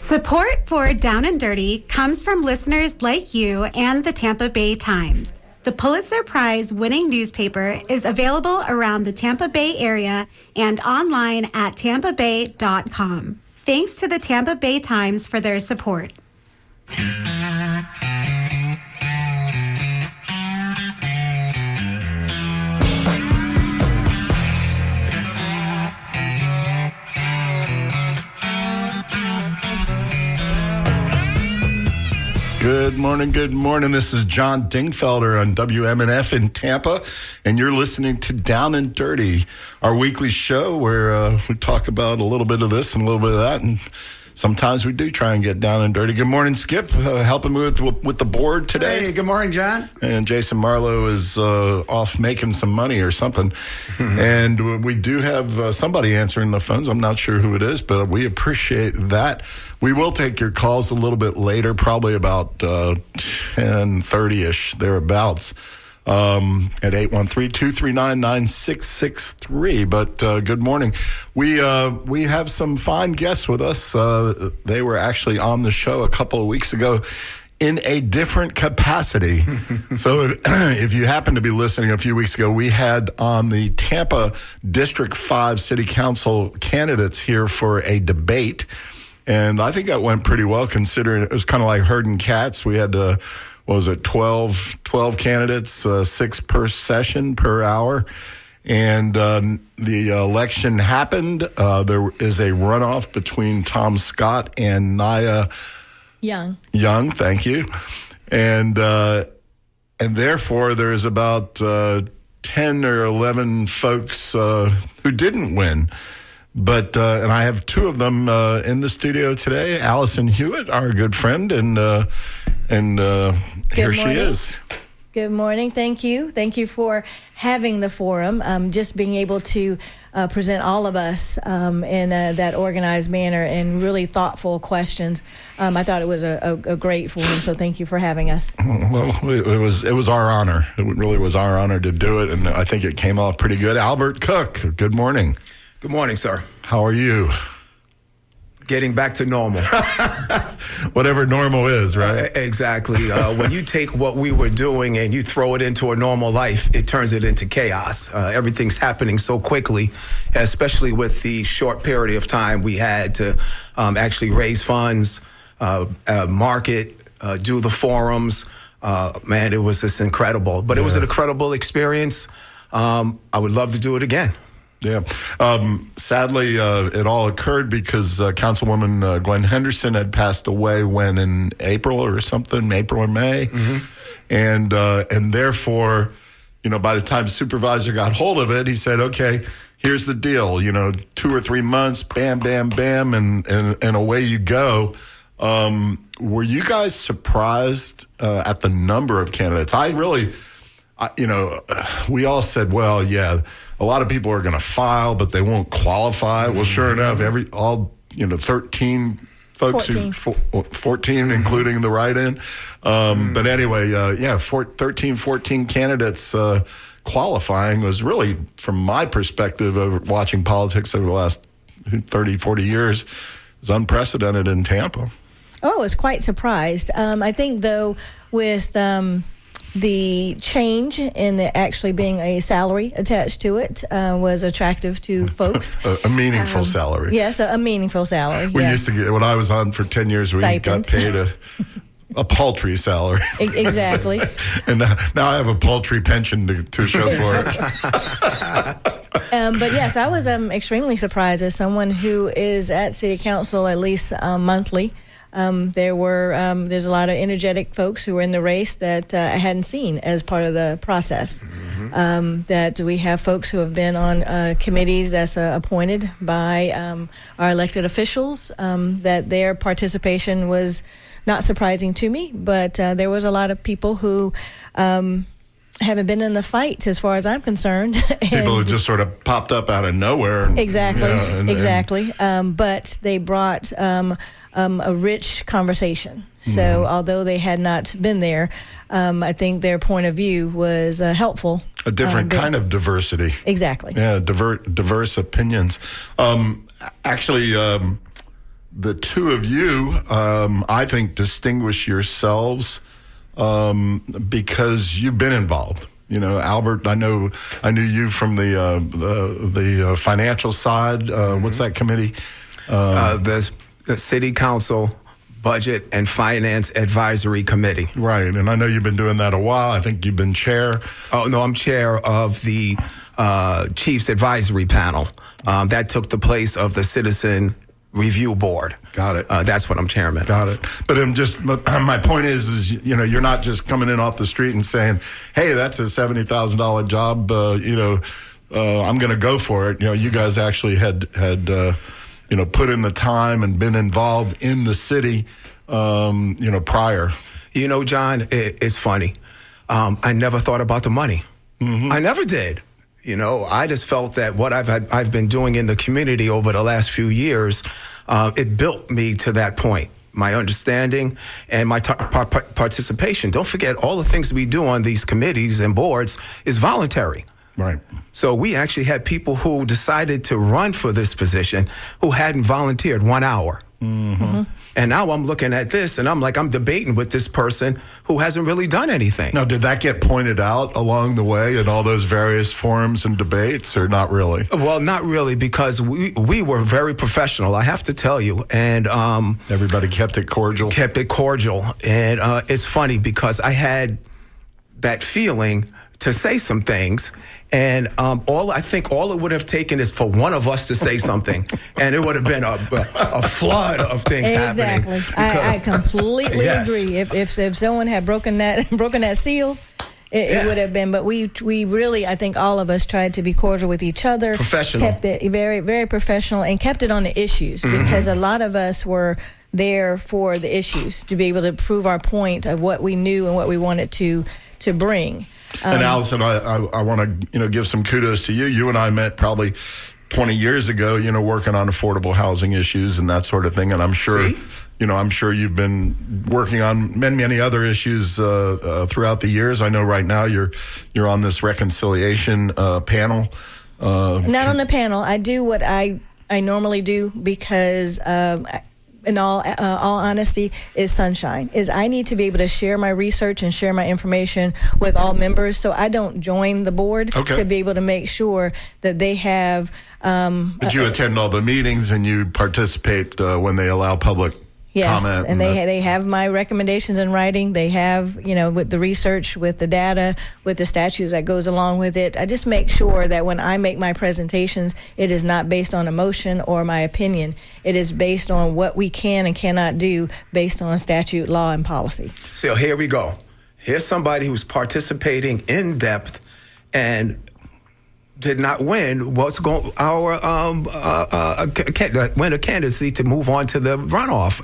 Support for Down and Dirty comes from listeners like you and the Tampa Bay Times. The Pulitzer Prize winning newspaper is available around the Tampa Bay area and online at tampabay.com. Thanks to the Tampa Bay Times for their support. Good morning. This is John Dingfelder on WMNF in Tampa, and you're listening to Down and Dirty, our weekly show where we talk about a little bit of this and a little bit of that, and sometimes we do try and get down and dirty. Good morning, Skip, helping me with the board today. Hey, good morning, John. And Jason Marlowe is off making some money or something. And we do have somebody answering the phones. I'm not sure who it is, but we appreciate that. We will take your calls a little bit later, probably about 10:30-ish, thereabouts, at 813-239-9663. But good morning. We have some fine guests with us. They were actually on the show a couple of weeks ago in a different capacity. So if you happen to be listening a few weeks ago, we had on the Tampa District 5 City Council candidates here for a debate. And I think that went pretty well, considering it was kind of like herding cats. We had, 12 candidates, 6 per session per hour. And the election happened. There is a runoff between Tom Scott and Nia Young, thank you. And therefore, there's about 10 or 11 folks who didn't win. But and I have 2 of them in the studio today. Allison Hewitt, our good friend, and here she is. Good morning. Thank you. Thank you for having the forum. Just being able to present all of us in that organized manner and really thoughtful questions. I thought it was a great forum, so thank you for having us. Well, it was our honor. It really was our honor to do it, and I think it came off pretty good. Albert Cook, good morning. Good morning, sir. How are you? Getting back to normal. Whatever normal is, right? Exactly. When you take what we were doing and you throw it into a normal life, it turns it into chaos. Everything's happening so quickly, especially with the short period of time we had to actually raise funds, market, do the forums. Man, it was just incredible. But it was an incredible experience. I would love to do it again. Yeah. Sadly, it all occurred because Councilwoman Gwen Henderson had passed away in April or something, April or May. Mm-hmm. And therefore, by the time the supervisor got hold of it, he said, okay, here's the deal, 2 or 3 months, bam, bam, bam, and away you go. Were you guys surprised at the number of candidates? We all said, well, yeah, a lot of people are going to file, but they won't qualify. Well, sure enough, 13 folks 14, 14 including the write-in. But anyway, 14 candidates qualifying was really, from my perspective of watching politics over the last 30, 40 years, is unprecedented in Tampa. Oh, I was quite surprised. I think, though, with the change in there actually being a salary attached to it was attractive to folks. a meaningful salary. Yes, a meaningful salary. We used to get, when I was on for 10 years, we got paid a paltry salary. Exactly. And now I have a paltry pension to show for it. But yes, I was extremely surprised as someone who is at City Council at least monthly. There's a lot of energetic folks who were in the race that I hadn't seen as part of the process. Mm-hmm. That we have folks who have been on committees that's appointed by our elected officials, that their participation was not surprising to me, but there was a lot of people who haven't been in the fight as far as I'm concerned. People who just sort of popped up out of nowhere. Exactly. But they brought a rich conversation. So although they had not been there, I think their point of view was helpful. A different kind of diversity. Exactly. Yeah, diverse opinions. Actually, the two of you, I think, distinguish yourselves because you've been involved. You know, Albert, I knew you from the financial side. What's that committee? The City Council Budget and Finance Advisory Committee. Right, and I know you've been doing that a while. I think you've been chair. Oh, no, I'm chair of the Chiefs Advisory Panel. That took the place of the Citizen Review Board. Got it. That's what I'm chairman. Got it. But my point is, you know, you're not just coming in off the street and saying, hey, that's a $70,000 job, I'm going to go for it. You know, you guys actually had you know, put in the time and been involved in the city, you know, prior. You know, John, it's funny. I never thought about the money. Mm-hmm. I never did. You know, I just felt that what I've been doing in the community over the last few years, it built me to that point. My understanding and my participation. Don't forget, all the things we do on these committees and boards is voluntary. Right. So we actually had people who decided to run for this position who hadn't volunteered 1 hour. Mm-hmm. Mm-hmm. And now I'm looking at this and I'm debating with this person who hasn't really done anything. Now, did that get pointed out along the way in all those various forums and debates, or not really? Well, not really, because we were very professional, I have to tell you. And everybody kept it cordial. And it's funny because I had that feeling to say some things. And I think all it would have taken is for one of us to say something, and it would have been a flood of things happening. Exactly. I completely agree. If someone had broken that seal, it would have been. But we really, I think all of us tried to be cordial with each other. Professional. Kept it very, very professional, and kept it on the issues, because a lot of us were there for the issues, to be able to prove our point of what we knew and what we wanted to bring. And Allison, I want to give some kudos to you. You and I met probably 20 years ago, working on affordable housing issues and that sort of thing. And I'm sure, I'm sure you've been working on many other issues throughout the years. I know right now you're on this reconciliation panel. Not on the panel. I do what I normally do because. In all honesty, is sunshine. Is I need to be able to share my research and share my information with all members, so I don't join the board to be able to make sure that they have. But you attend all the meetings and you participate when they allow public comment. And they have my recommendations in writing. They have, with the research, with the data, with the statutes that goes along with it. I just make sure that when I make my presentations, it is not based on emotion or my opinion. It is based on what we can and cannot do based on statute, law, and policy. So here we go. Here's somebody who's participating in depth and did not win win a candidacy to move on to the runoff.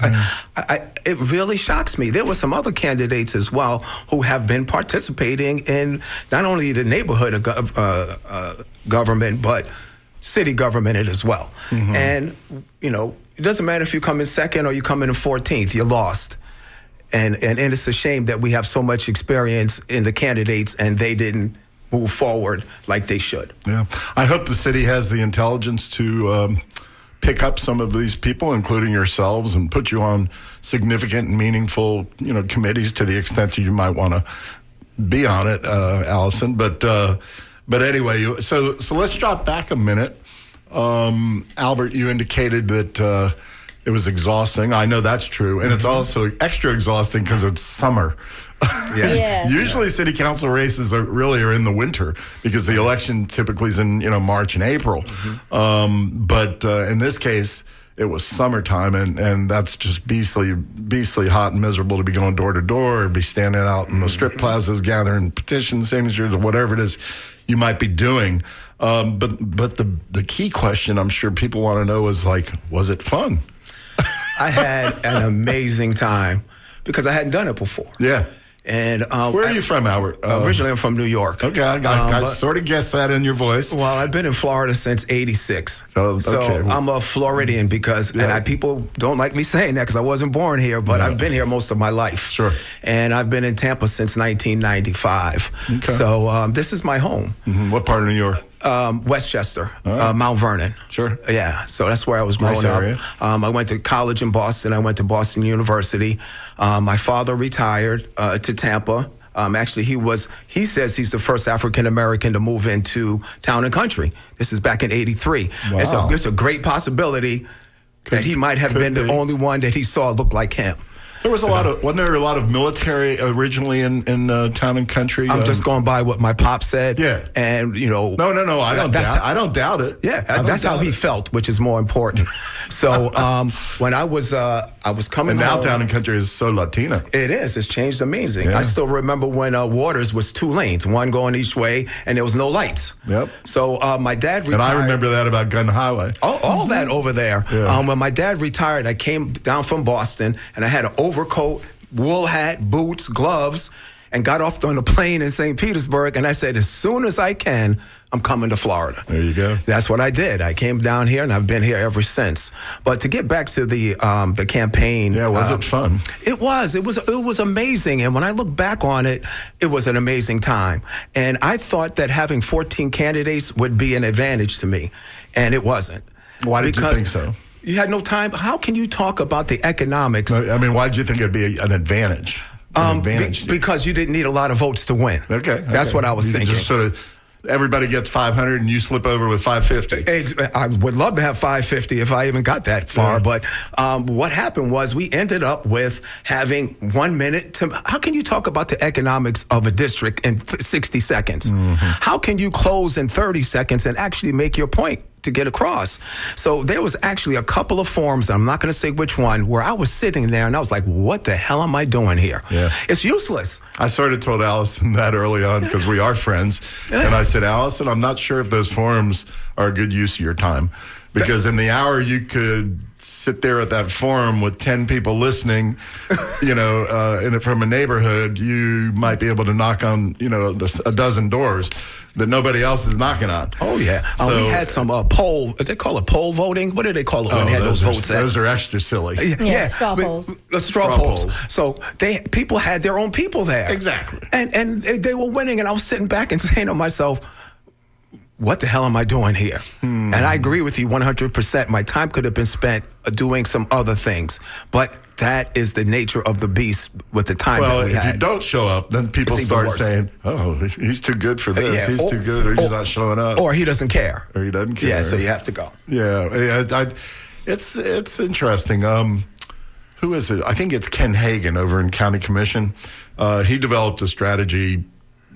It really shocks me. There were some other candidates as well who have been participating in not only the neighborhood government, but city government as well. Mm-hmm. And, it doesn't matter if you come in second or you come in 14th, you're lost. And it's a shame that we have so much experience in the candidates and they didn't move forward like they should. Yeah, I hope the city has the intelligence to pick up some of these people, including yourselves, and put you on significant and meaningful, committees to the extent that you might want to be on it, Allison. But anyway, so let's drop back a minute. Albert, you indicated that it was exhausting. I know that's true, and it's also extra exhausting because it's summer. Yes. Yeah. Usually city council races are in the winter because the election typically is in March and April. Mm-hmm. But in this case, it was summertime, and that's just beastly hot and miserable to be going door to door or be standing out in the strip plazas gathering petition signatures or whatever it is you might be doing. But the key question I'm sure people want to know is, was it fun? I had an amazing time because I hadn't done it before. Yeah. And where are you from, Albert? Originally, I'm from New York. Okay, I sort of guessed that in your voice. Well, I've been in Florida since '86. So I'm a Floridian because, people don't like me saying that because I wasn't born here, but I've been here most of my life. Sure. And I've been in Tampa since 1995. Okay. So this is my home. Mm-hmm. What part of New York? Westchester, right. Mount Vernon. Sure. Yeah, so that's where I was growing Nice area. up. I went to college in Boston. I went to Boston University. My father retired to Tampa. Actually, he says he's the first African-American to move into Town and Country. This is back in '83. Wow. It's a great possibility that he might have been the only one that he saw look like him. There was wasn't there a lot of military originally in Town and Country? I'm just going by what my pop said. Yeah. And, you know. No, I don't doubt it. Yeah, that's how he felt, which is more important. So when I was coming And now home. Town and Country is so Latina. It is. It's changed amazing. Yeah. I still remember when Waters was 2 lanes, one going each way, and there was no lights. Yep. So my dad retired. And I remember that about Gun Highway. All that over there. Yeah. When my dad retired, I came down from Boston, and I had an overcoat, wool hat, boots, gloves, and got off on a plane in St. Petersburg. And I said, as soon as I can, I'm coming to Florida. There you go. That's what I did. I came down here, and I've been here ever since. But to get back to the campaign, Yeah, was it fun? It was. It was amazing. And when I look back on it, it was an amazing time. And I thought that having 14 candidates would be an advantage to me, and it wasn't. Why did you think so? You had no time. How can you talk about the economics? I mean, why did you think it'd be an advantage? Because you didn't need a lot of votes to win. Okay. That's what I was You thinking. Just sort of, everybody gets 500 and you slip over with 550. I would love to have 550 if I even got that far. Yeah. But what happened was we ended up with having 1 minute to. How can you talk about the economics of a district in 60 seconds? Mm-hmm. How can you close in 30 seconds and actually make your point to get across? So there was actually a couple of forums, I'm not going to say which one, where I was sitting there and I was like, what the hell am I doing here? Yeah. It's useless. I sort of told Allison that early on because we are friends. Yeah. And I said, Allison, I'm not sure if those forums are a good use of your time. Because in the hour you could sit there at that forum with 10 people listening, from a neighborhood, you might be able to knock on, a dozen doors that nobody else is knocking on. Oh, yeah. So, we had some poll, they call it poll voting. What do they call it when they had those votes? Those are extra silly. Yeah, straw polls. Straw polls. So people had their own people there. Exactly. And they were winning, and I was sitting back and saying to myself, what the hell am I doing here? And I agree with you 100%. My time could have been spent doing some other things. But that is the nature of the beast with the time that we had. Well, if you don't show up, then people start saying, oh, he's too good for this. Yeah. He's too good, or he's not showing up. Or he doesn't care. Or he doesn't care. Yeah, so you have to go. Yeah, it's interesting. Who is it? I think it's Ken Hagan over in County Commission. He developed a strategy.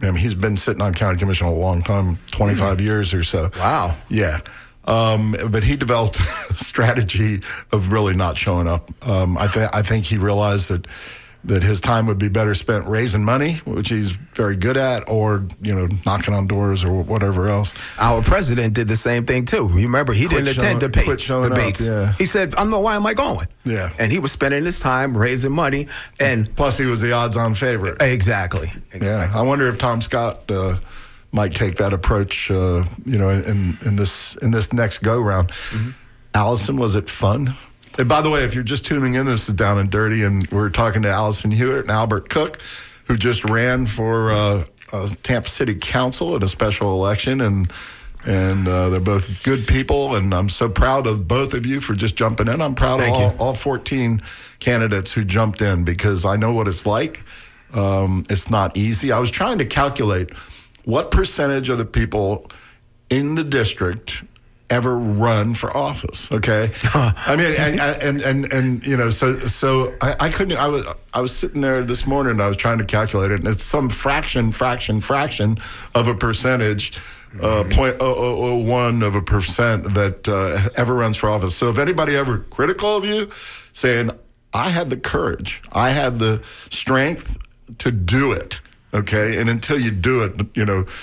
I mean, he's been sitting on County Commission a long time, 25 years or so. Wow. Yeah. But he developed a strategy of really not showing up. I think he realized that his time would be better spent raising money, which he's very good at, or knocking on doors or whatever else. Our president did the same thing too. You remember he didn't attend debates. Yeah. He said, why am I going?" Yeah. And he was spending his time raising money, and plus he was the odds-on favorite. Exactly. Yeah. I wonder if Tom Scott might take that approach. In this next go round. Mm-hmm. Allison, was it fun? And by the way, if you're just tuning in, this is Down and Dirty, and we're talking to Allison Hewitt and Albert Cook, who just ran for Tampa City Council in a special election, and they're both good people, and I'm so proud of both of you for just jumping in. I'm proud of all 14 candidates who jumped in, because I know what it's like. It's not easy. I was trying to calculate what percentage of the people in the district ever run for office. Okay, I mean, so I couldn't. I was sitting there this morning and I was trying to calculate it, and it's some fraction of a percentage, 0.0001 of a percent that ever runs for office. So if anybody ever critical of you, saying I had the courage, I had the strength to do it. Okay, and until you do it,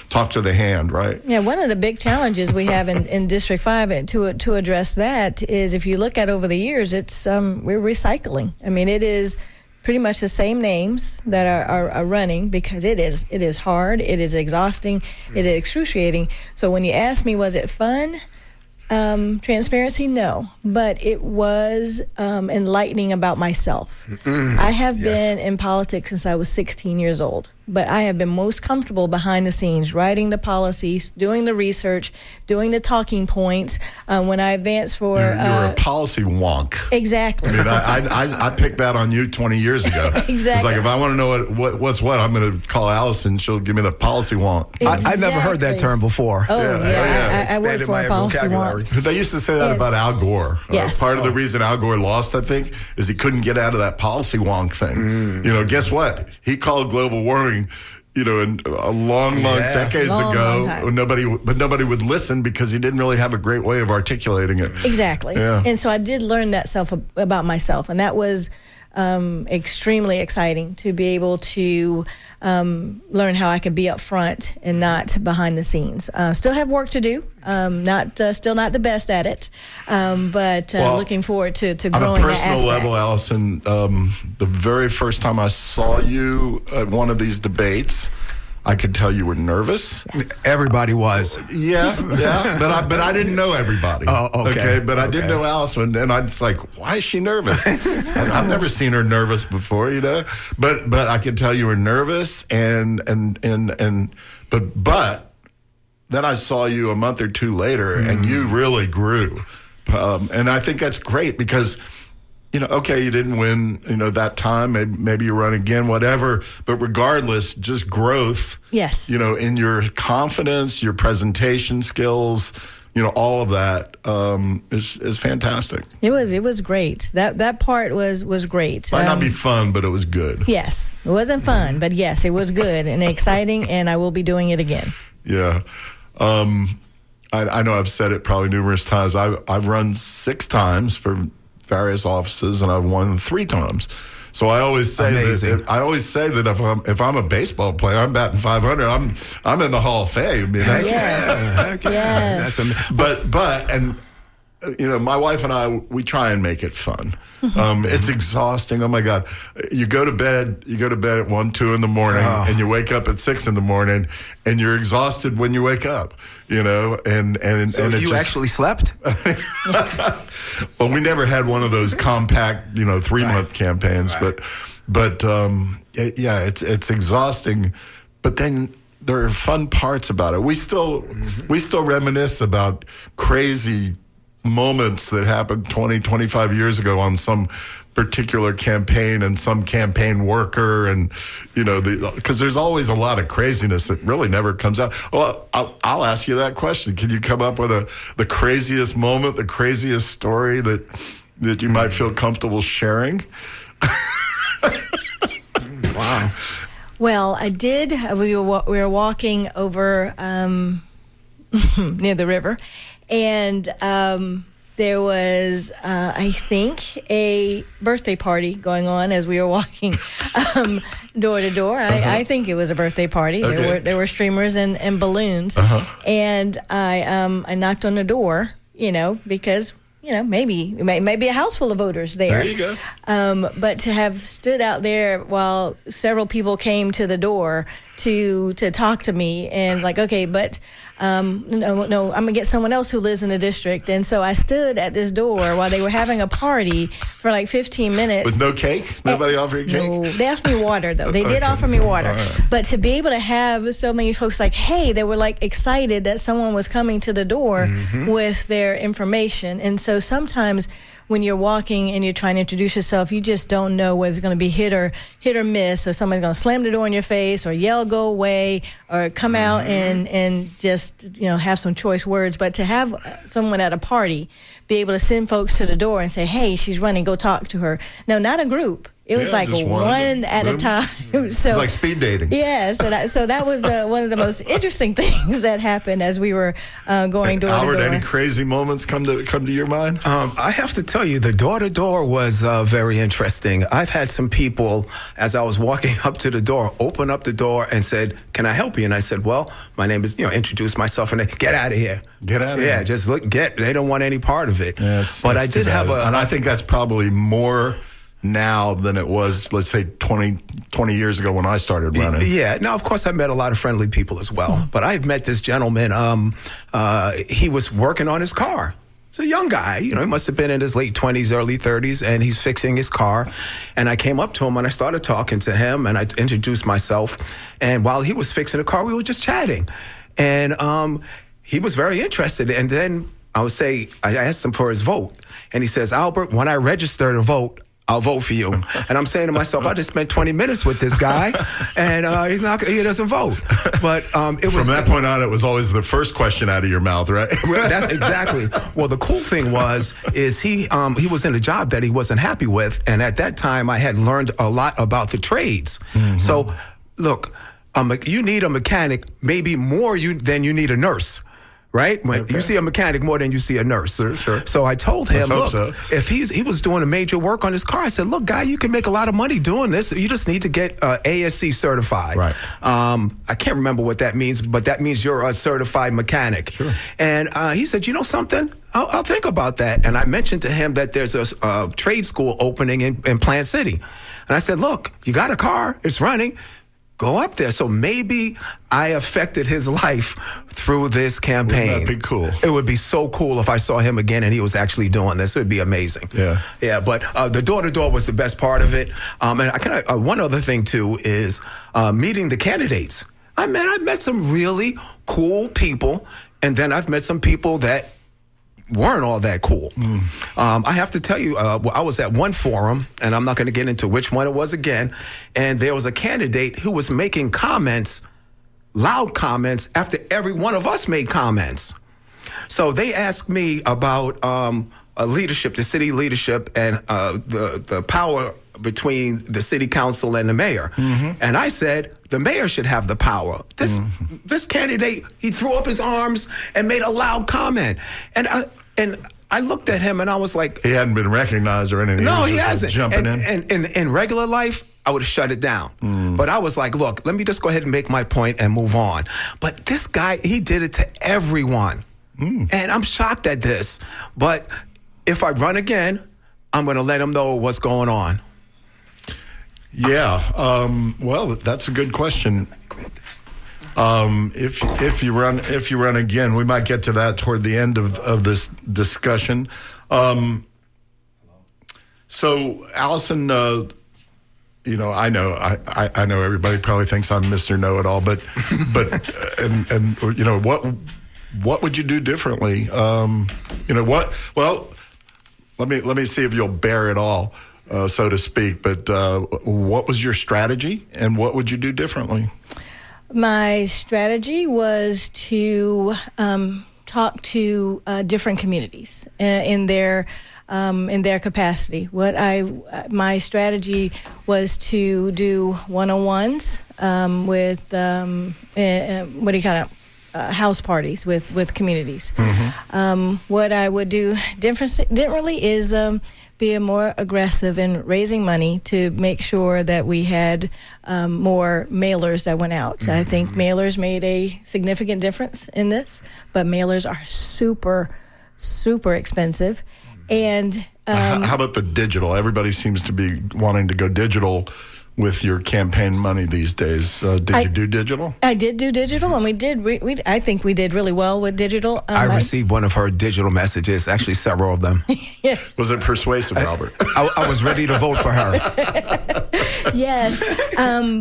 talk to the hand, right? Yeah, one of the big challenges we have in District 5 to address that is, if you look at over the years, it's we're recycling. I mean, it is pretty much the same names that are running, because it is hard, it is exhausting, it is excruciating. So when you ask me, was it fun? Transparency, no, but it was enlightening about myself. I have been in politics since I was 16 years old. but I have been most comfortable behind the scenes, writing the policies, doing the research, doing the talking points. When I advanced for... You're a policy wonk. Exactly. I mean, I picked that on you 20 years ago. Exactly. It's like, if I want to know what's what, I'm going to call Allison. She'll give me the policy wonk. I never heard that term before. Oh, yeah. I worked Expanded for my a policy vocabulary. wonk. They used to say that about Al Gore. Yes. Part of the reason Al Gore lost, I think, is he couldn't get out of that policy wonk thing. Guess what? He called global warming, in a long decades ago. Nobody would listen because he didn't really have a great way of articulating it. Exactly. Yeah. And so I did learn that about myself, and that was extremely exciting to be able to learn how I could be up front and not behind the scenes. Still have work to do. Still not the best at it, but looking forward to growing on a that personal aspect. level, Allison, the very first time I saw you at one of these debates, I could tell you were nervous. Yes. Everybody was. Yeah, but I didn't know everybody. Oh, okay. But I did know Allison, and I was like, why is she nervous? And I've never seen her nervous before, But I could tell you were nervous, but then I saw you a month or two later, and you really grew, and I think that's great because. Okay, you didn't win, that time. Maybe you run again, whatever. But regardless, just growth. Yes. In your confidence, your presentation skills, all of that is fantastic. It was great. That part was great. Might not be fun, but it was good. Yes, it wasn't fun, but yes, it was good and exciting, and I will be doing it again. Yeah. I know I've said it probably numerous times. I've run 6 times for various offices, and I've won 3 times. So I always say that if I'm a baseball player, I'm batting 500. I'm in the Hall of Fame. Yes. Yes. But my wife and I, we try and make it fun. It's exhausting. Oh my God. You go to bed at 1, 2 in the morning, and you wake up at 6 in the morning, and you're exhausted when you wake up, and So you actually slept? Well, we never had one of those compact, 3-month campaigns, but it's exhausting. But then there are fun parts about it. We still reminisce about crazy moments that happened 20, 25 years ago on some particular campaign and some campaign worker, and because there's always a lot of craziness that really never comes out. Well, I'll ask you that question. Can you come up with the craziest moment, the craziest story that you might feel comfortable sharing? Wow. Well, I did. We were walking over near the river, and there was, I think, a birthday party going on as we were walking door to door. I think it was a birthday party. Okay. There were streamers and balloons, and I knocked on the door, because. Maybe a house full of voters there. There you go. But to have stood out there while several people came to the door to talk to me and like, okay, but no, I'm gonna get someone else who lives in the district. And so I stood at this door while they were having a party for like 15 minutes. With no cake? Nobody offered you cake? No, they asked me water though. They did offer me water. Right. But to be able to have so many folks like, hey, they were like excited that someone was coming to the door with their information. And so sometimes when you're walking and you're trying to introduce yourself, you just don't know whether it's going to be hit or miss, or somebody's going to slam the door in your face or yell, go away, or come out and just, have some choice words. But to have someone at a party be able to send folks to the door and say, hey, she's running, go talk to her. No, not a group. It was like just one at a time. So, it's like speed dating. Yes, so that was one of the most interesting things that happened as we were going door Albert, to door. any crazy moments come to your mind? I have to tell you, the door-to-door was very interesting. I've had some people, as I was walking up to the door, open up the door and said, can I help you? And I said, well, my name is, introduce myself, and they, get out of here. Get out of here. Yeah, just they don't want any part of it. But I did have and I think that's probably more now than it was, let's say, 20 years ago when I started running. Yeah. Now, of course, I've met a lot of friendly people as well. But I've met this gentleman. He was working on his car. It's a young guy. He must have been in his late 20s, early 30s, and he's fixing his car. And I came up to him and I started talking to him and I introduced myself. And while he was fixing the car, we were just chatting. And he was very interested. And then I asked him for his vote. And he says, Albert, when I register to vote, I'll vote for you. And I'm saying to myself, I just spent 20 minutes with this guy, and he doesn't vote. But it was from that point on, it was always the first question out of your mouth, right? That's exactly. Well, the cool thing is he was in a job that he wasn't happy with, and at that time I had learned a lot about the trades. Mm-hmm. So, look, you need a mechanic maybe more than you need a nurse. Right? When you see a mechanic more than you see a nurse. Sure. So I told him, look, if he was doing a major work on his car, I said, look, guy, you can make a lot of money doing this. You just need to get ASC certified. Right. I can't remember what that means, but that means you're a certified mechanic. Sure. And he said, you know something? I'll think about that. And I mentioned to him that there's a trade school opening in Plant City. And I said, look, you got a car, it's running. Go up there. So maybe I affected his life through this campaign. Wouldn't that be cool? It would be so cool if I saw him again and he was actually doing this. It would be amazing. Yeah. But the door-to-door was the best part of it. And one other thing, too, is meeting the candidates. I met some really cool people, and then I've met some people that weren't all that cool. I have to tell you, I was at one forum, and I'm not going to get into which one it was again, and there was a candidate who was making comments, loud comments, after every one of us made comments. So they asked me about leadership, the city leadership, and the power between the city council and the mayor. Mm-hmm. And I said, the mayor should have the power. This candidate, he threw up his arms and made a loud comment. And I looked at him and I was like... He hadn't been recognized or anything. No, he hasn't. Jumping in. And in regular life, I would have shut it down. But I was like, look, let me just go ahead and make my point and move on. But this guy, he did it to everyone. And I'm shocked at this. But if I run again, I'm going to let him know what's going on. Yeah. Well, that's a good question. If you run again, we might get to that toward the end of this discussion. So, Allison, I know everybody probably thinks I'm Mr. Know-It-All, but what would you do differently? Well, let me see if you'll bear it all. So to speak, but what was your strategy and what would you do differently? My strategy was to talk to different communities in their capacity. My strategy was to do one-on-ones with house parties with communities. Mm-hmm. What I would do differently is be more aggressive in raising money to make sure that we had more mailers that went out. Mm-hmm. I think mailers made a significant difference in this, but mailers are super, super expensive. And how about the digital? Everybody seems to be wanting to go digital with your campaign money these days. Did you do digital? I did do digital, and we did. I think we did really well with digital. I received one of her digital messages, actually several of them. Yeah. Was it persuasive, Albert? I was ready to vote for her. Yes,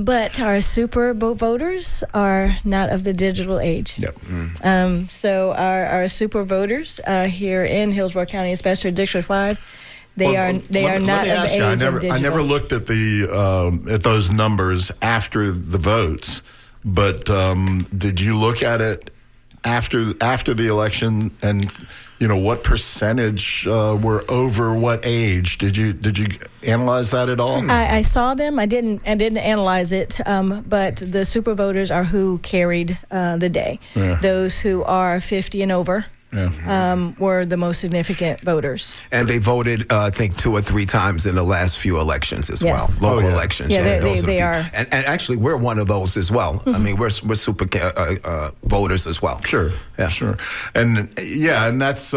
but our super voters are not of the digital age. Yep. So our super voters here in Hillsborough County, especially District 5, They are not of age of digital. I never looked at at those numbers after the votes, but did you look at it after the election and what percentage were over what age? Did you analyze that at all? I saw them. I didn't analyze it, but the super voters are who carried the day. Yeah. Those who are 50 and over. Yeah. Were the most significant voters. And they voted, I think, 2 or 3 times in the last few elections as well, local elections. Yeah, they are. And actually, we're one of those as well. Mm-hmm. I mean, we're super voters as well. Sure, yeah. Sure. And that's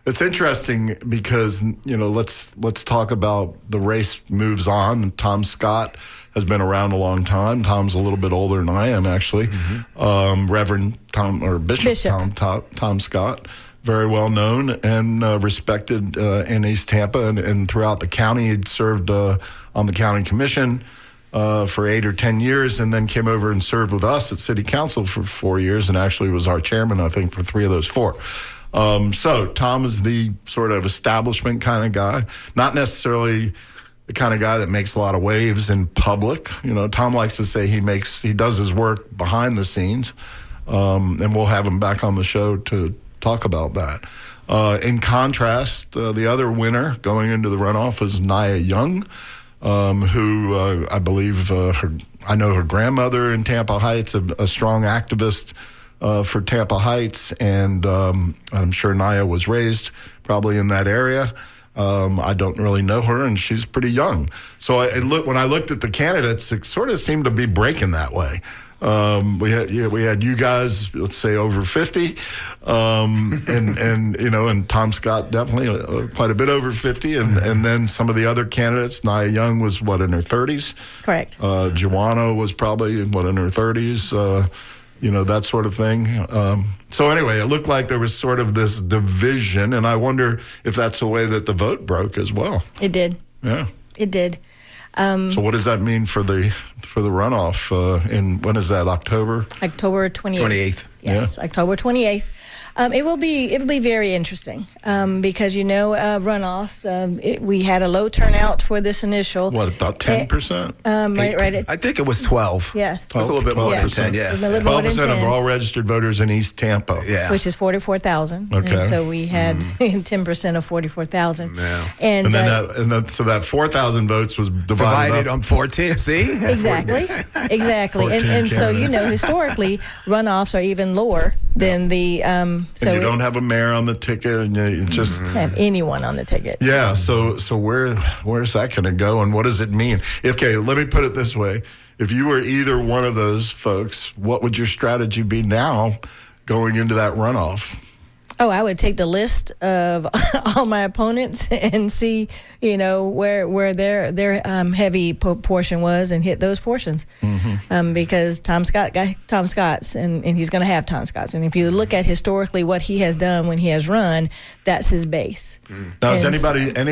it's interesting because, let's talk about the race moves on. Tom Scott has been around a long time. Tom's a little bit older than I am, actually. Mm-hmm. Reverend Tom, or Bishop. Tom Scott. very well known and respected in East Tampa and throughout the county. He'd served on the county commission for 8 or 10 years, and then came over and served with us at City Council for 4 years, and actually was our chairman, I think, for 3 of those 4. So Tom is the sort of establishment kind of guy, not necessarily the kind of guy that makes a lot of waves in public. You know, Tom likes to say he does his work behind the scenes, and we'll have him back on the show to talk about that. In contrast, the other winner going into the runoff is Nia Young, who I believe I know her grandmother in Tampa Heights, a strong activist for Tampa Heights, and I'm sure Nia was raised probably in that area. I don't really know her, and she's pretty young. So when I looked at the candidates, it sort of seemed to be breaking that way. We had you guys, let's say, over 50, and Tom Scott definitely quite a bit over 50, and then some of the other candidates. Nia Young was in her 30s. Correct. Joanna was probably in her 30s. That sort of thing. So anyway, it looked like there was sort of this division, and I wonder if that's the way that the vote broke as well. It did. Yeah. It did. So what does that mean for the runoff? When is that? October 28th. Yes, yeah. October 28th. It will be very interesting because runoffs. We had a low turnout for this initial. What, about 10%? Right. I think it was 12. Yes, it's a little bit more than 10. Yeah, 12% of all registered voters in East Tampa. Yeah, which is 44,000. Okay, and so we had 10% of 44,000. Yeah, and then so that 4,000 votes was divided on 14. See, exactly. And so historically, runoffs are even lower than the. So and you don't have a mayor on the ticket, and you just have anyone on the ticket. Yeah. So where's that going to go, and what does it mean? Okay, let me put it this way: if you were either one of those folks, what would your strategy be now, going into that runoff? Oh, I would take the list of all my opponents and see, where their heavy portion was and hit those portions. Mm-hmm. Because Tom Scott got Tom Scott's, and he's going to have Tom Scott's. And if you look at historically what he has done when he has run, that's his base. Now, has any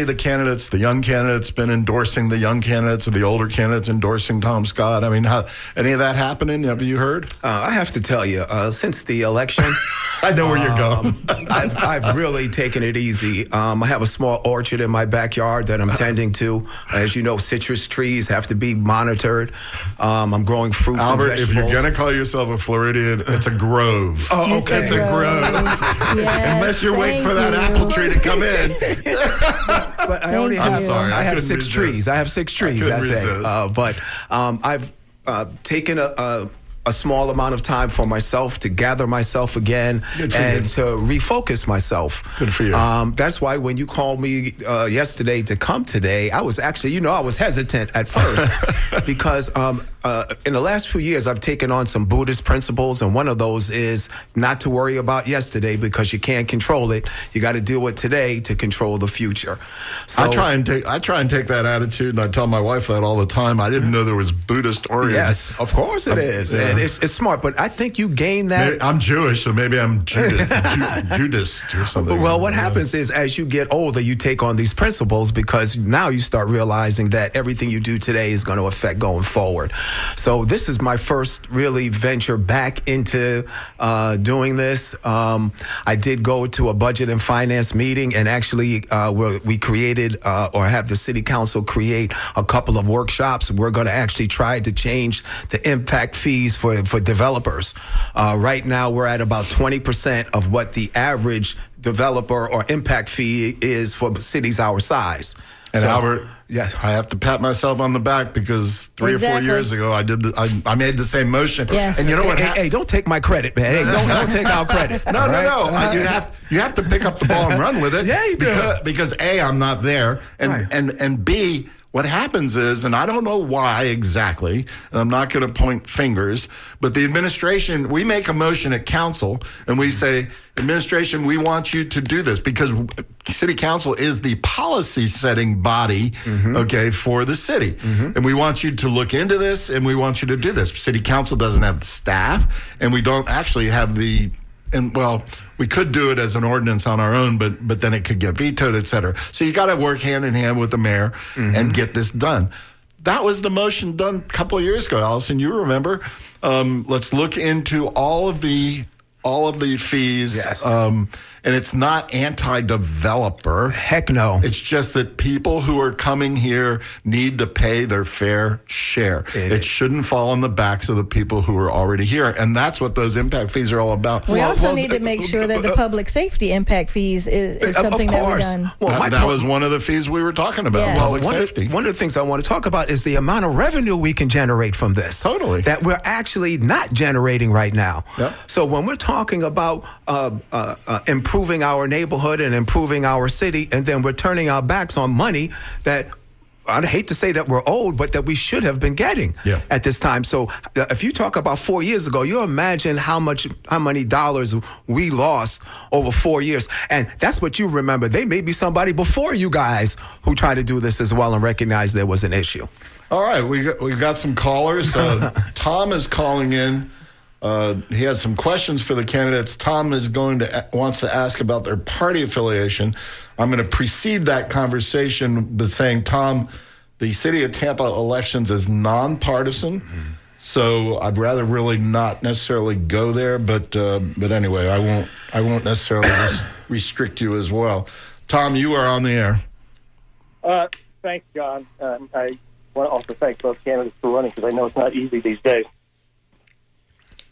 of the candidates, the young candidates, been endorsing the young candidates, or the older candidates endorsing Tom Scott? I mean, any of that happening? Have you heard? I have to tell you, since the election, I know where you're going. I've really taken it easy. I have a small orchard in my backyard that I'm tending to. As you know, citrus trees have to be monitored. I'm growing fruits Albert, and vegetables. if you're going to call yourself a Floridian, it's a grove. Oh, okay. It's a grove. Yes, unless you're waiting for that apple tree to come in. But I only have, I'm sorry, I have 6 trees. I have 6 trees. That's it. But I've taken a small amount of time for myself to gather myself again and to refocus myself. Good for you. That's why when you called me yesterday to come today, I was actually, I was hesitant at first because in the last few years, I've taken on some Buddhist principles, and one of those is not to worry about yesterday because you can't control it. You got to deal with today to control the future. So I try and take that attitude, and I tell my wife that all the time. I didn't know there was Buddhist oriented. Yes, of course it is. Yeah. And it's smart, but I think you gain that. Maybe I'm Jewish, so maybe I'm Judaist or something. Well, what happens is as you get older, you take on these principles because now you start realizing that everything you do today is going to affect going forward. So this is my first really venture back into doing this. I did go to a budget and finance meeting, and actually we created or have the city council create a couple of workshops. We're going to actually try to change the impact fees for developers. Right now, we're at about 20% of what the average developer or impact fee is for cities our size. And so, Albert, yes, I have to pat myself on the back because 3 or 4 years ago I did I made the same motion. Yes. And you know what? Hey, don't take my credit, man. Hey, don't take our credit. No. You have to pick up the ball and run with it. Yeah, you do. Because A, I'm not there, and Right. and B, what happens is, and I don't know why exactly, and I'm not going to point fingers, but the administration, we make a motion at council and we say, administration, we want you to do this because city council is the policy setting body, okay, for the city. And we want you to look into this and we want you to do this. City council doesn't have the staff, and we don't actually have the and well, we could do it as an ordinance on our own, but then it could get vetoed, et cetera. So you got to work hand in hand with the mayor and get this done. That was the motion done a couple of years ago, Allison. You remember? Let's look into all of the fees. Yes. And it's not anti-developer. Heck no. It's just that people who are coming here need to pay their fair share. It shouldn't fall on the backs of the people who are already here. And that's what those impact fees are all about. We also need to make sure that the public safety impact fees is something that we're done. Well, that was one of the fees we were talking about, Yes. public safety. One of the things I want to talk about is the amount of revenue we can generate from this. Totally. That we're actually not generating right now. Yep. So when we're talking about improving our neighborhood and improving our city, and then we're turning our backs on money that, I'd hate to say that we're old, but that we should have been getting at this time. So if you talk about 4 years ago, you imagine how many dollars we lost over 4 years. And that's what you remember. There may be somebody before you guys who tried to do this as well and recognize there was an issue. All right, we've got some callers. Tom is calling in. He has some questions for the candidates. Tom is wants to ask about their party affiliation. I'm going to precede that conversation with saying, Tom, the city of Tampa elections is nonpartisan, so I'd rather really not necessarily go there. But anyway, I won't necessarily restrict you as well. Tom, you are on the air. Thanks, John. I want to also thank both candidates for running, because I know it's not easy these days.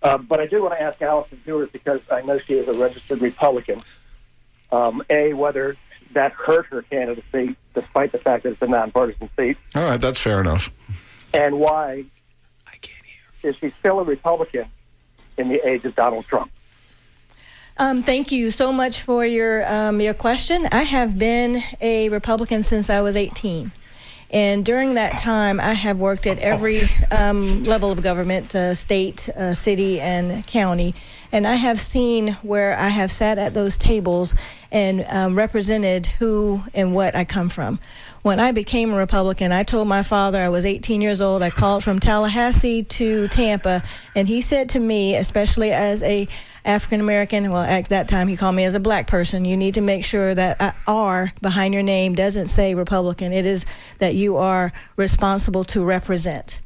But I do want to ask Allison Dewars, because I know she is a registered Republican, whether that hurt her candidacy, despite the fact that it's a nonpartisan seat. All right, that's fair enough. And why I can't hear. is she still a Republican in the age of Donald Trump? Thank you so much for your question. I have been a Republican since I was 18. And during that time, I have worked at every level of government, state, city, and county. And I have seen where I have sat at those tables and represented who and what I come from. When I became a Republican, I told my father I was 18 years old. I called from Tallahassee to Tampa, and he said to me, especially as a African American, well, at that time he called me as a black person, you need to make sure that R behind your name doesn't say Republican. It is that you are responsible to represent.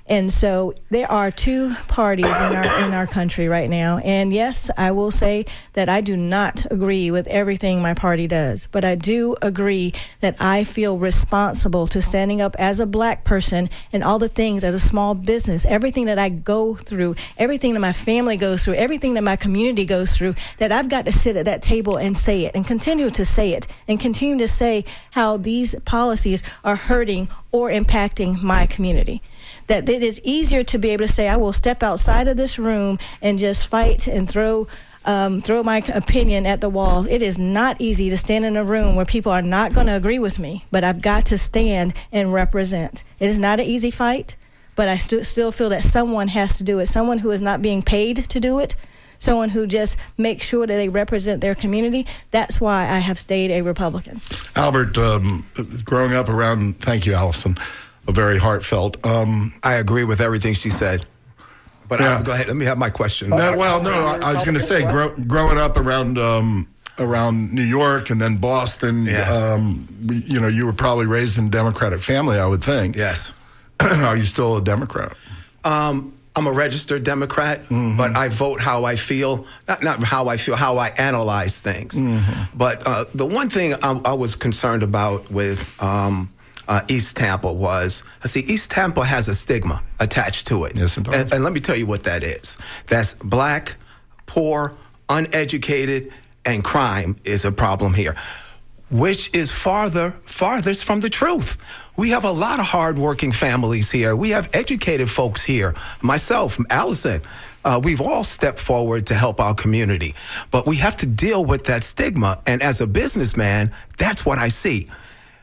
And so there are two parties in our country right now. And yes, I will say that I do not agree with everything my party does, but I do agree that I feel responsible to standing up as a black person and all the things as a small business, everything that I go through, everything that my family goes through, everything that my community goes through, that I've got to sit at that table and say it and continue to say it and continue to say how these policies are hurting or impacting my community. That it is easier to be able to say, I will step outside of this room and just fight and throw my opinion at the wall. It is not easy to stand in a room where people are not going to agree with me, but I've got to stand and represent. It is not an easy fight, but I still feel that someone has to do it, someone who is not being paid to do it, someone who just makes sure that they represent their community. That's why I have stayed a Republican. Albert, growing up around, thank you, Allison, a very heartfelt. I agree with everything she said. But go ahead. Let me have my question. I was going to say, growing up around New York and then Boston, Yes. You were probably raised in a Democratic family, I would think. Yes. Are you still a Democrat? I'm a registered Democrat, but I vote how I feel, not how I feel, how I analyze things. But the one thing I was concerned about with East Tampa was, East Tampa has a stigma attached to it. Yes, it does. And let me tell you what that is. That's black, poor, uneducated, and crime is a problem here, which is farthest from the truth. We have a lot of hardworking families here. We have educated folks here. Myself, Allison, we've all stepped forward to help our community. But we have to deal with that stigma. And as a businessman, that's what I see.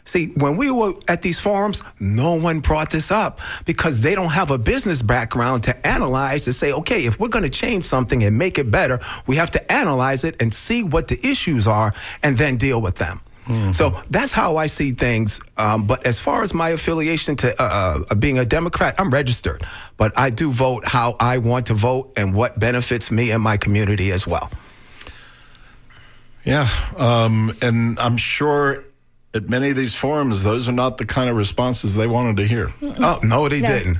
See, when we were at these forums, no one brought this up because they don't have a business background to analyze, to say, okay, if we're going to change something and make it better, we have to analyze it and see what the issues are and then deal with them. So that's how I see things. But as far as my affiliation to being a Democrat, I'm registered. But I do vote how I want to vote and what benefits me and my community as well. Yeah, and I'm sure at many of these forums, those are not the kind of responses they wanted to hear. Oh, no, they didn't.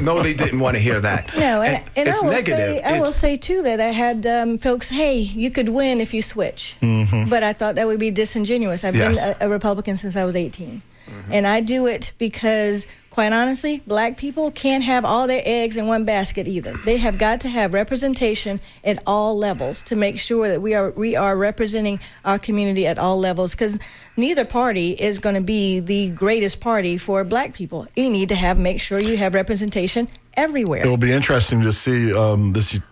No, they didn't want to hear that. No, and it's negative. I will say, too, that I had folks, hey, you could win if you switch. Mm-hmm. But I thought that would be disingenuous. I've been a Republican since I was 18. Mm-hmm. And I do it because, quite honestly, black people can't have all their eggs in one basket either. They have got to have representation at all levels to make sure that we are representing our community at all levels, because neither party is going to be the greatest party for black people. You need to make sure you have representation everywhere. It will be interesting to see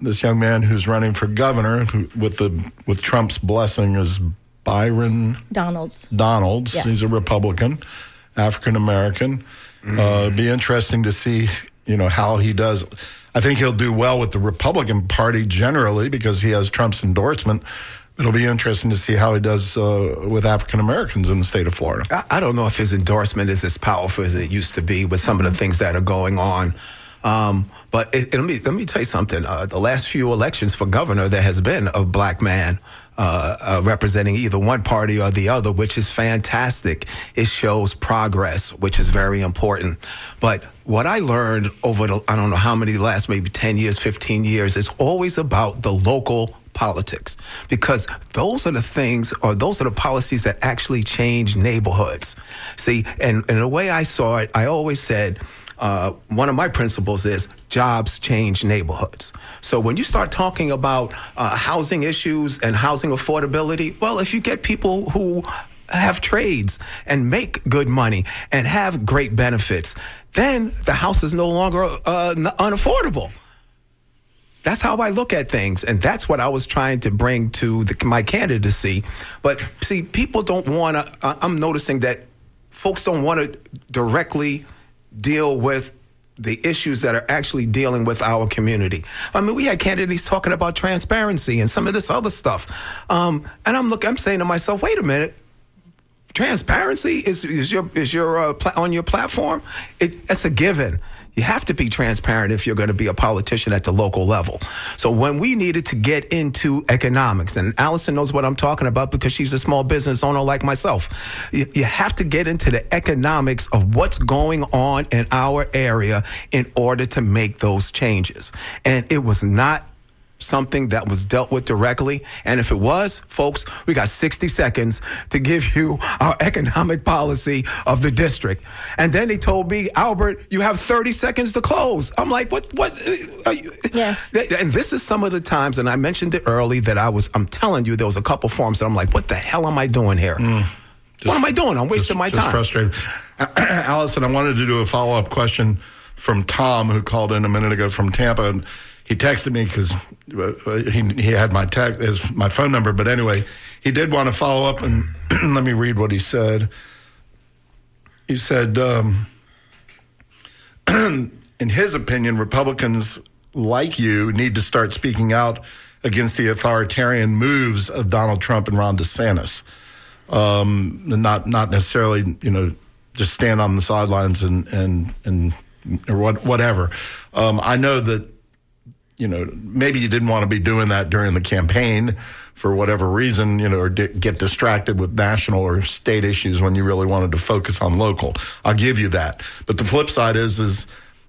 this young man who's running for governor, who, with Trump's blessing, is Byron Donalds. Yes. He's a Republican, African American. Be interesting to see, how he does. I think he'll do well with the Republican Party generally because he has Trump's endorsement. It'll be interesting to see how he does with African Americans in the state of Florida. I don't know if his endorsement is as powerful as it used to be with some of the things that are going on. But let me tell you something. The last few elections for governor, there has been a black man representing either one party or the other, which is fantastic. It shows progress, which is very important. But what I learned over I don't know how many, last maybe 10 years, 15 years, it's always about the local politics, because those are the things, or those are the policies that actually change neighborhoods. See, and the way I saw it, I always said, one of my principles is jobs change neighborhoods. So when you start talking about housing issues and housing affordability, well, if you get people who have trades and make good money and have great benefits, then the house is no longer unaffordable. That's how I look at things, and that's what I was trying to bring to my candidacy. But see, people don't want to, I'm noticing that folks don't want to directly deal with the issues that are actually dealing with our community. I mean, we had candidates talking about transparency and some of this other stuff. And I'm saying to myself, wait a minute, transparency is your on your platform? It's a given. You have to be transparent if you're going to be a politician at the local level. So when we needed to get into economics, and Allison knows what I'm talking about because she's a small business owner like myself, you have to get into the economics of what's going on in our area in order to make those changes. And it was not something that was dealt with directly. And if it was, folks, we got 60 seconds to give you our economic policy of the district. And then they told me, Albert, you have 30 seconds to close. I'm like, what? Yes. And this is some of the times, and I mentioned it early, that I'm telling you, there was a couple forums that I'm like, what the hell am I doing here? What am I doing? I'm wasting my time. Just frustrated. Allison, I wanted to do a follow-up question from Tom, who called in a minute ago from Tampa. And he texted me because he had my phone number. But anyway, he did want to follow up, and let me read what he said. He said, in his opinion, Republicans like you need to start speaking out against the authoritarian moves of Donald Trump and Ron DeSantis. Not necessarily, just stand on the sidelines and or whatever. I know that, maybe you didn't want to be doing that during the campaign for whatever reason, or get distracted with national or state issues when you really wanted to focus on local. I'll give you that. But the flip side is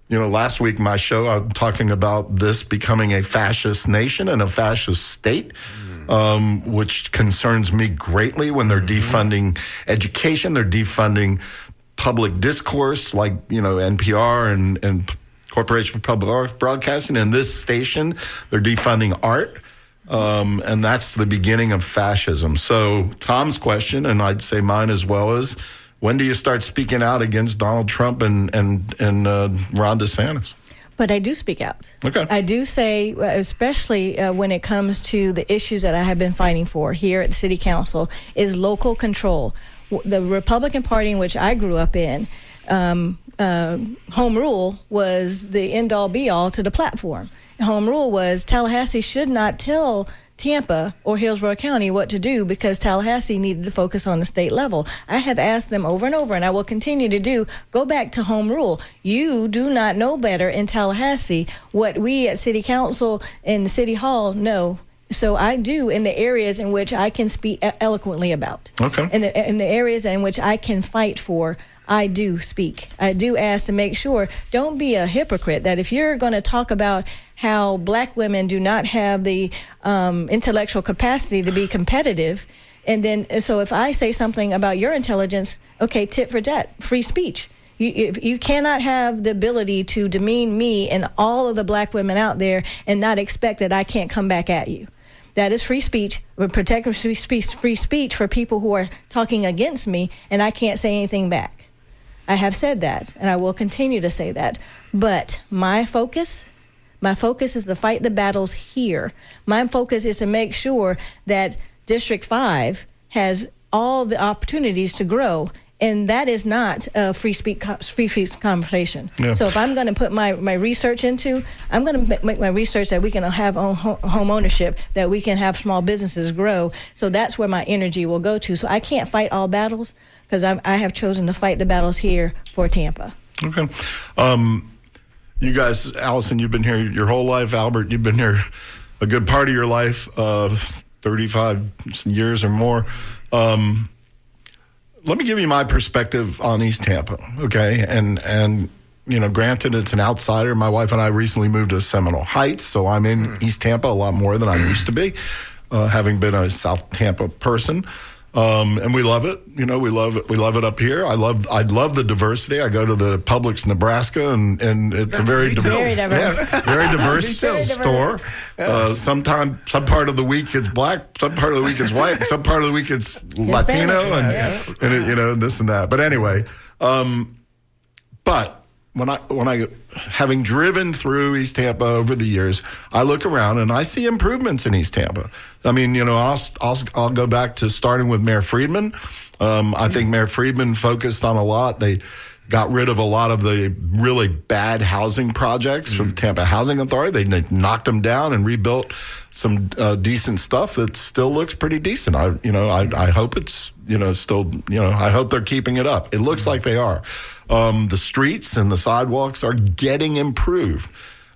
last week, my show, I'm talking about this becoming a fascist nation and a fascist state, which concerns me greatly when they're defunding education, they're defunding public discourse like, NPR and Corporation for Public Broadcasting, and this station, they're defunding art, and that's the beginning of fascism. So Tom's question, and I'd say mine as well, is when do you start speaking out against Donald Trump and Ron DeSantis? But I do speak out. Okay. I do say, especially when it comes to the issues that I have been fighting for here at the City Council, is local control. The Republican Party in which I grew up in, home rule was the end-all be-all to the platform. Home rule was Tallahassee should not tell Tampa or Hillsborough County what to do because Tallahassee needed to focus on the state level. I have asked them over and over, and I will continue to go back to home rule. You do not know better in Tallahassee. What we at City Council and City Hall know So I do in the areas in which I can speak eloquently about. Okay. In the areas in which I can fight for, I do speak. I do ask to make sure, don't be a hypocrite, that if you're going to talk about how black women do not have the intellectual capacity to be competitive, and then so if I say something about your intelligence, okay, tit for tat, free speech. You cannot have the ability to demean me and all of the black women out there and not expect that I can't come back at you. That is free speech. We're protecting free speech for people who are talking against me, and I can't say anything back. I have said that, and I will continue to say that. But my focus is to fight the battles here. My focus is to make sure that District 5 has all the opportunities to grow. And that is not a free speech conversation. Yeah. So if I'm going to put my research into, I'm going to make my research that we can have home ownership, that we can have small businesses grow. So that's where my energy will go to. So I can't fight all battles because I have chosen to fight the battles here for Tampa. Okay. You guys, Allison, you've been here your whole life. Albert, you've been here a good part of your life, 35 years or more. Let me give you my perspective on East Tampa, okay? And you know, granted, it's an outsider. My wife and I recently moved to Seminole Heights, so I'm in East Tampa a lot more than I used to be, having been a South Tampa person. And we love it. You know, we love it up here. I love the diversity. I go to the Publix, Nebraska, and it's a very diverse, very diverse store. Some part of the week it's black, some part of the week it's white, some part of the week it's Latino, and it, you know, this and that. But anyway, but when I having driven through East Tampa over the years, I look around and I see improvements in East Tampa. I mean, you know, I'll go back to starting with Mayor Friedman. I think Mayor Friedman focused on a lot. They got rid of a lot of the really bad housing projects from the Tampa Housing Authority. They knocked them down and rebuilt some decent stuff that still looks pretty decent. I hope it's, you know, still, you know, I hope they're keeping it up. It looks like they are. The streets and the sidewalks are getting improved.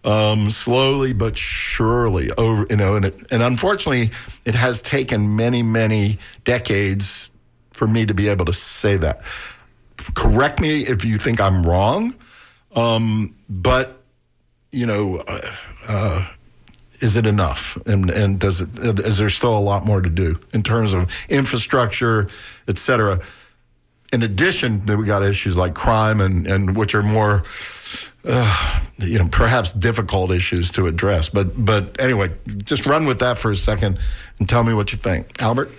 Slowly but surely, over, you know, and unfortunately, it has taken many, many decades for me to be able to say that. Correct me if you think I'm wrong, but you know, is it enough? And is there still a lot more to do in terms of infrastructure, et cetera? In addition, we got issues like crime and which are more, you know, perhaps difficult issues to address. But anyway, just run with that for a second and tell me what you think. Albert?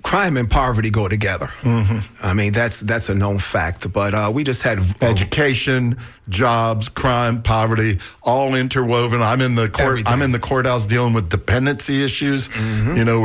Crime and poverty go together. Mm-hmm. I mean, that's a known fact. But we just had education, jobs, crime, poverty, all interwoven. I'm in the courthouse dealing with dependency issues. Mm-hmm. You know,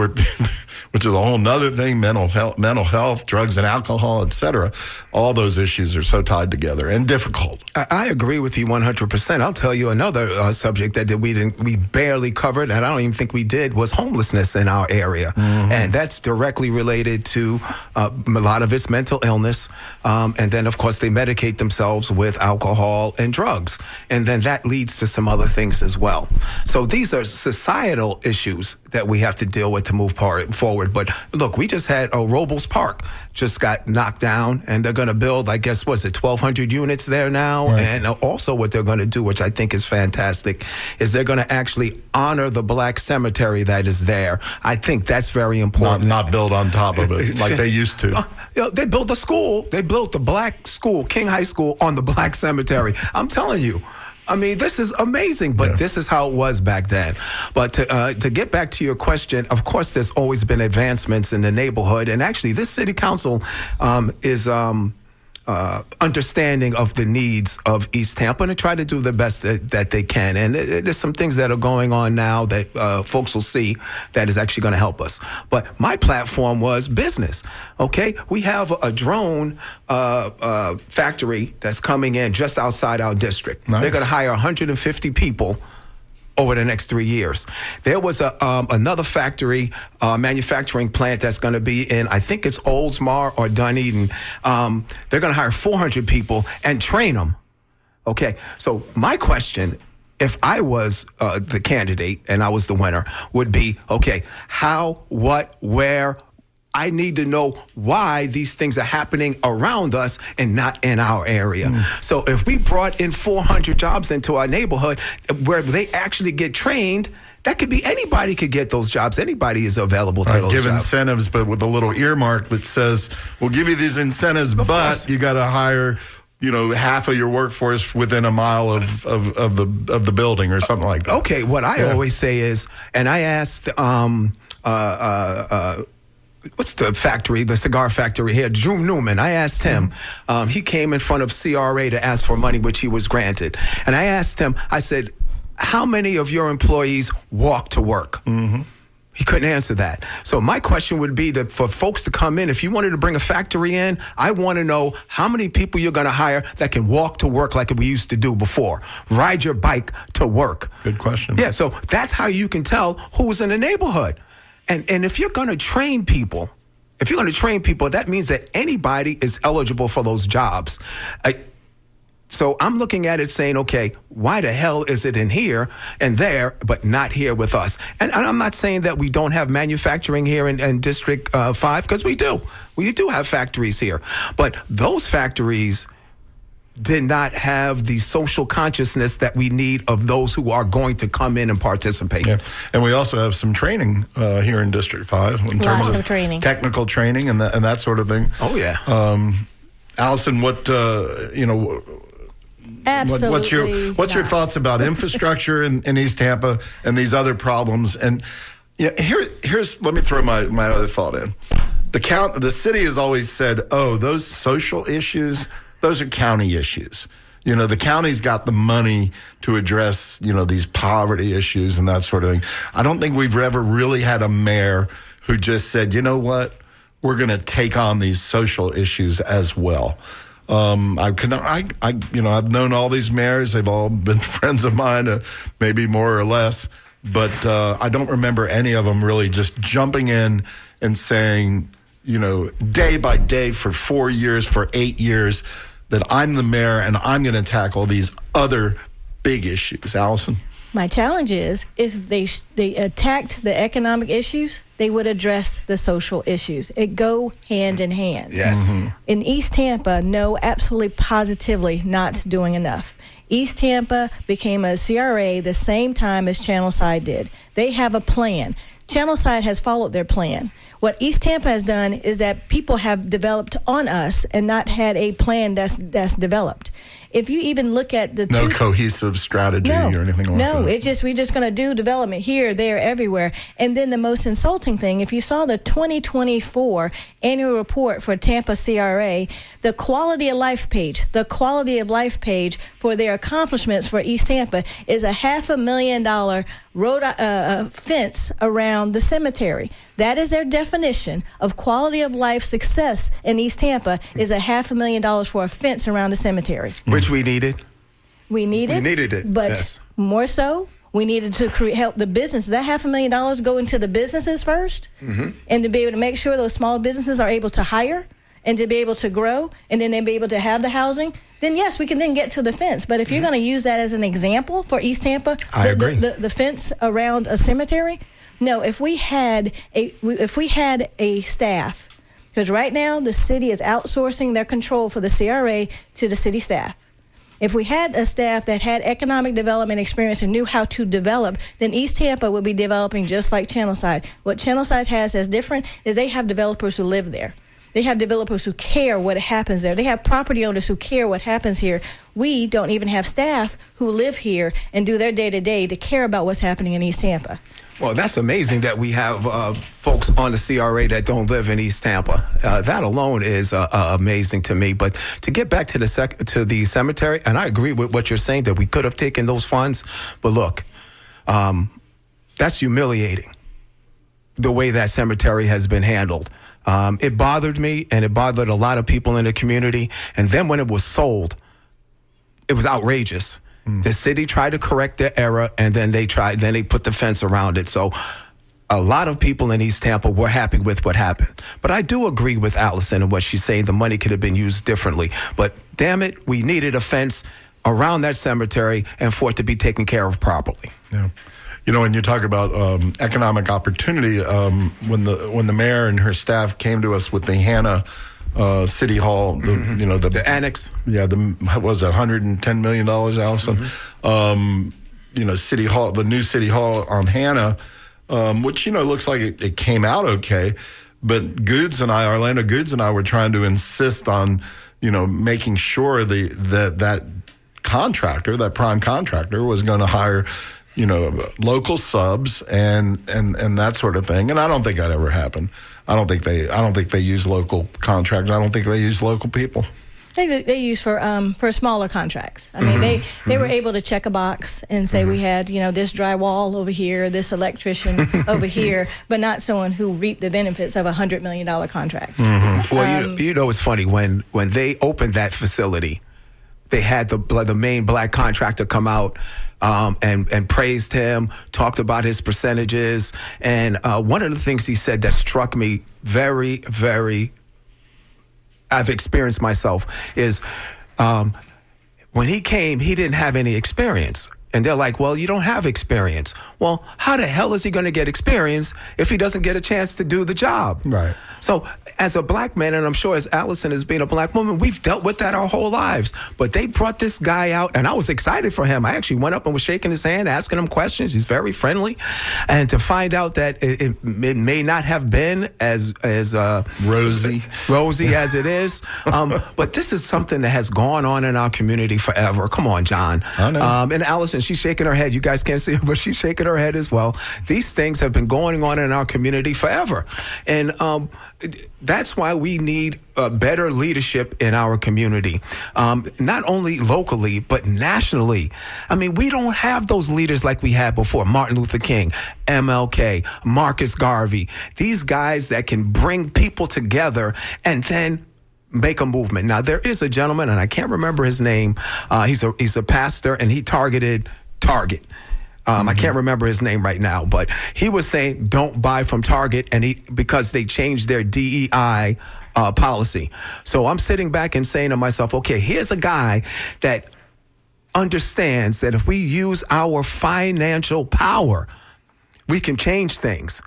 which is a whole nother thing. Mental health, drugs and alcohol, et cetera. All those issues are so tied together and difficult. I agree with you 100%. I'll tell you another subject that we barely covered, and I don't even think we did, was homelessness in our area. Mm-hmm. And that's directly related to a lot of it's mental illness. And then, of course, they medicate themselves with alcohol and drugs. And then that leads to some other things as well. So these are societal issues that we have to deal with to move forward. But look, we just had Robles Park just got knocked down, and they're going to build, I guess, 1,200 units there now. Right. And also what they're going to do, which I think is fantastic, is they're going to actually honor the black cemetery that is there. I think that's very important. Not build on top of it like they used to. You know, they built a school. They built the black school, King High School, on the black cemetery. I'm telling you. I mean, this is amazing, but this is how it was back then. But to get back to your question, of course, there's always been advancements in the neighborhood. And actually, this city council is understanding of the needs of East Tampa and to try to do the best that they can. And there's some things that are going on now that folks will see that is actually going to help us. But my platform was business. Okay, we have a drone factory that's coming in just outside our district. Nice. They're going to hire 150 people over the next 3 years. There was another factory, manufacturing plant that's going to be in, I think it's Oldsmar or Dunedin. They're going to hire 400 people and train them. Okay, so my question, if I was the candidate and I was the winner, would be, okay, how, what, where. I need to know why these things are happening around us and not in our area. So if we brought in 400 jobs into our neighborhood where they actually get trained, that could be anybody could get those jobs. Anybody is available to those give jobs. incentives, but with a little earmark that says, we'll give you these incentives, but you got to hire, half of your workforce within a mile of the building or something like that. Okay, what I always say is, and I asked, what's the factory, the cigar factory here, Drew Newman. I asked him, he came in front of CRA to ask for money, which he was granted. And I asked him, I said, how many of your employees walk to work? He couldn't answer that. So my question would be for folks to come in, if you wanted to bring a factory in, I want to know how many people you're going to hire that can walk to work like we used to do before. Ride your bike to work. Good question. Yeah, so that's how you can tell who's in the neighborhood. And if you're going to train people, that means that anybody is eligible for those jobs. So I'm looking at it saying, okay, why the hell is it in here and there, but not here with us? And I'm not saying that we don't have manufacturing here in District 5, because we do. We do have factories here. But those factories did not have the social consciousness that we need of those who are going to come in and participate. Yeah. And we also have some training here in District 5 in terms of training. Technical training and that sort of thing. Oh, yeah. Allison, Absolutely. What's your thoughts about infrastructure in East Tampa and these other problems? And here's let me throw my other thought in. The city has always said, oh, those social issues, those are county issues. The county's got the money to address, these poverty issues and that sort of thing. I don't think we've ever really had a mayor who just said, you know what, we're going to take on these social issues as well. I've known all these mayors. They've all been friends of mine, maybe more or less. But I don't remember any of them really just jumping in and saying, day by day for 4 years, for 8 years, that I'm the mayor and I'm going to tackle these other big issues. Allison? My challenge is if they attacked the economic issues, they would address the social issues. It go hand in hand. Yes. In East Tampa, no, absolutely positively not doing enough. East Tampa became a CRA the same time as Channelside did. They have a plan. Channelside has followed their plan. What East Tampa has done is that people have developed on us and not had a plan that's developed. If you even look at the cohesive strategy or anything like that. No, we're just going to do development here, there, everywhere. And then the most insulting thing, if you saw the 2024 annual report for Tampa CRA, the quality of life page for their accomplishments for East Tampa is a $500,000 road fence around the cemetery. That is their definition of quality of life success in East Tampa, is a $500,000 for a fence around the cemetery. Which we needed. We needed But yes. More so, we needed to help the business. That $500,000 go into the businesses first, and to be able to make sure those small businesses are able to hire and to be able to grow, and then they'll be able to have the housing. Then yes, we can then get to the fence. But if you're going to use that as an example for East Tampa, I agree. The fence around a cemetery. No, if we had a staff, because right now the city is outsourcing their control for the CRA to the city staff. If we had a staff that had economic development experience and knew how to develop, then East Tampa would be developing just like Channelside. What Channelside has as different is they have developers who live there. They have developers who care what happens there. They have property owners who care what happens here. We don't even have staff who live here and do their day-to-day to care about what's happening in East Tampa. Well, that's amazing that we have folks on the CRA that don't live in East Tampa. That alone is amazing to me. But to get back to the cemetery, and I agree with what you're saying, that we could have taken those funds. But look, that's humiliating, the way that cemetery has been handled. It bothered me, and it bothered a lot of people in the community. And then when it was sold, it was outrageous. The city tried to correct their error, and then they put the fence around it. So a lot of people in East Tampa were happy with what happened. But I do agree with Allison and what she's saying. The money could have been used differently. But damn it, we needed a fence. around that cemetery and for it to be taken care of properly. Yeah. You know, when you talk about economic opportunity, when the mayor and her staff came to us with the Hannah City Hall, the annex. Yeah, what was it, $110 million, Allison? City Hall, the new City Hall on Hannah, which, looks like it came out okay. But Orlando Goods and I were trying to insist on, making sure that contractor, that prime contractor, was going to hire, local subs and that sort of thing. And I don't think that ever happened. I don't think they use local contractors. I don't think they use local people. They use for smaller contracts. I mean, they were able to check a box and say we had this drywall over here, this electrician over here, but not someone who reaped the benefits of a $100 million contract. Well, it's funny when they opened that facility, they had the main black contractor come out and praised him, talked about his percentages, and one of the things he said that struck me very, very. I've experienced myself is when he came, he didn't have any experience. And they're like, well, you don't have experience. Well, how the hell is he going to get experience if he doesn't get a chance to do the job? Right. So as a black man, and I'm sure as Allison has been a black woman, we've dealt with that our whole lives. But they brought this guy out, and I was excited for him. I actually went up and was shaking his hand, asking him questions. He's very friendly. And to find out that it may not have been as rosy as it is. But this is something that has gone on in our community forever. Come on, John. I know. And Allison, she's shaking her head. You guys can't see her, but she's shaking her head as well. These things have been going on in our community forever. And that's why we need better leadership in our community, not only locally, but nationally. I mean, we don't have those leaders like we had before. Martin Luther King, MLK, Marcus Garvey, these guys that can bring people together and then make a movement. Now, there is a gentleman, and I can't remember his name. He's a pastor, and he targeted Target. I can't remember his name right now, but he was saying don't buy from Target, because they changed their DEI policy. So I'm sitting back and saying to myself, okay, here's a guy that understands that if we use our financial power, we can change things.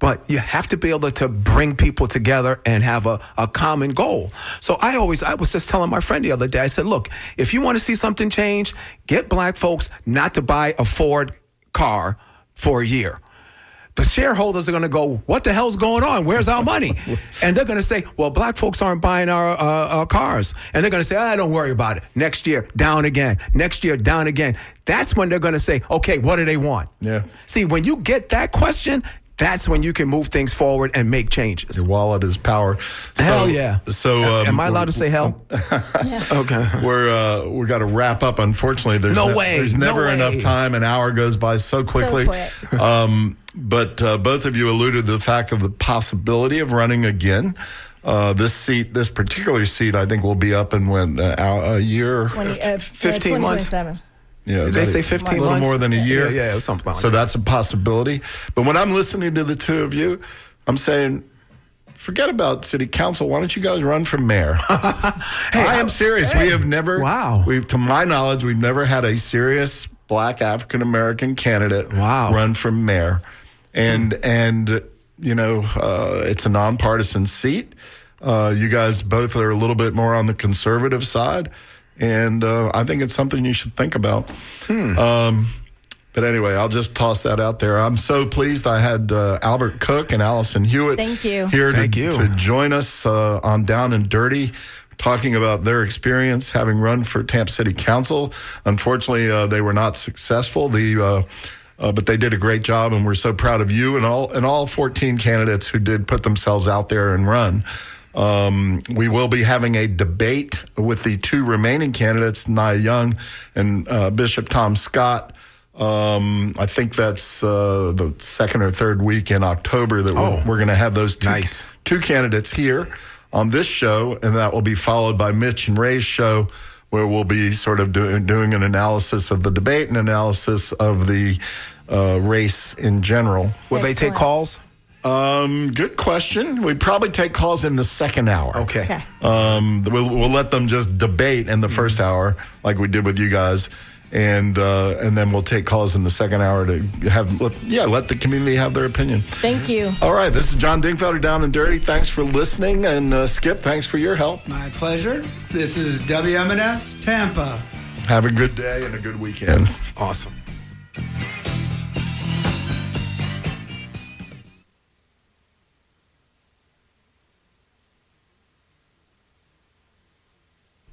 But you have to be able to bring people together and have a common goal. So I was just telling my friend the other day, I said, look, if you want to see something change, get black folks not to buy a Ford car for a year. The shareholders are going to go, what the hell's going on? Where's our money? And they're going to say, well, black folks aren't buying our cars. And they're going to say, don't worry about it. Next year, down again. Next year, down again. That's when they're going to say, okay, what do they want? Yeah. See, when you get that question, that's when you can move things forward and make changes. Your wallet is power. Hell yeah. So, am I allowed to say hell? Yeah. Okay. We're got to wrap up. Unfortunately, there's never enough time. An hour goes by so quickly. But both of you alluded to the fact of the possibility of running again. This particular seat, I think, will be up in a year, 15 months. 2027. Yeah, did they say 15 months? A little more than a year. Yeah, something like that. So that's a possibility. But when I'm listening to the two of you, I'm saying, forget about city council. Why don't you guys run for mayor? I am serious. Hey, we have never, to my knowledge, we've never had a serious black African-American candidate run for mayor. And it's a nonpartisan seat. You guys both are a little bit more on the conservative side. And I think it's something you should think about. But anyway, I'll just toss that out there. I'm so pleased I had Albert Cook and Allison Hewitt here to join us on Down and Dirty, talking about their experience having run for Tampa City Council. Unfortunately, they were not successful. But they did a great job, and we're so proud of you and all 14 candidates who did put themselves out there and run. We will be having a debate with the two remaining candidates, Nia Young and Bishop Tom Scott. I think that's the second or third week in October that we're going to have those two candidates here on this show, and that will be followed by Mitch and Ray's show, where we'll be sort of doing an analysis of the debate and analysis of the race in general. Will they take calls? Good question. We'd probably take calls in the second hour. Okay. We'll let them just debate in the first hour, like we did with you guys, and then we'll take calls in the second hour to let the community have their opinion. Thank you. All right, this is John Dingfelder, Down and Dirty. Thanks for listening, and Skip, thanks for your help. My pleasure. This is WMNF Tampa. Have a good day and a good weekend. Awesome.